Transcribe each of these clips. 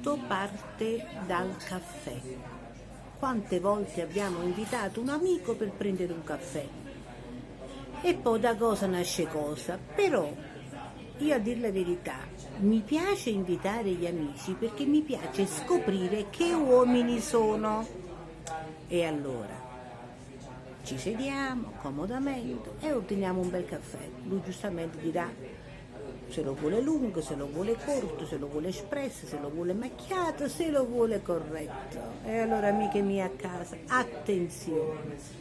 tutto parte dal caffè. Quante volte abbiamo invitato un amico per prendere un caffè? E poi da cosa nasce cosa. Però io, a dir la verità, mi piace invitare gli amici perché mi piace scoprire che uomini sono. E allora ci sediamo comodamente e ordiniamo un bel caffè. Lui giustamente dirà se lo vuole lungo, se lo vuole corto, se lo vuole espresso, se lo vuole macchiato, se lo vuole corretto. E allora, amiche mie a casa, attenzione,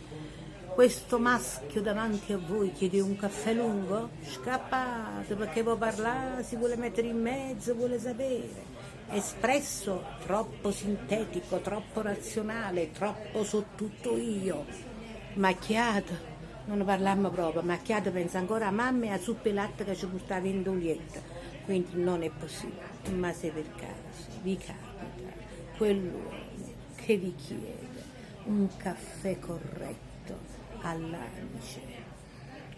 questo maschio davanti a voi chiede un caffè lungo? Scappate, perché vuoi parlare, si vuole mettere in mezzo, vuole sapere. Espresso, troppo sintetico, troppo razionale, troppo so tutto io. Macchiato, non ne parliamo proprio, macchiato pensa ancora a mamma e a zuppa e latte che ci portava in doglietta, quindi non è possibile. Ma se per caso vi capita quell'uomo che vi chiede un caffè corretto all'anice,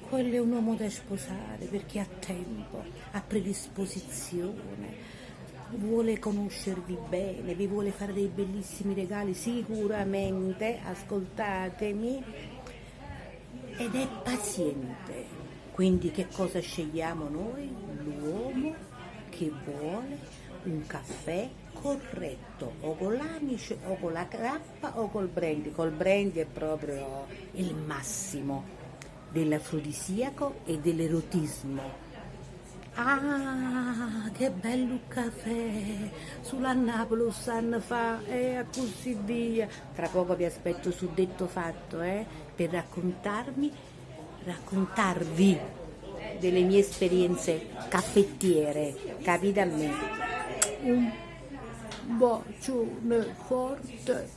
quello è un uomo da sposare perché ha tempo, ha predisposizione, vuole conoscervi bene, vi vuole fare dei bellissimi regali, sicuramente, ascoltatemi, ed è paziente. Quindi che cosa scegliamo noi? L'uomo che vuole un caffè corretto, o con l'anice o con la grappa o col brandy. Col brandy è proprio il massimo dell'afrodisiaco e dell'erotismo. Ah, che bello caffè, sulla Napoli anni fa e così via. Tra poco vi aspetto su detto fatto, per raccontarvi delle mie esperienze caffettiere, capite a me? Un bacione forte.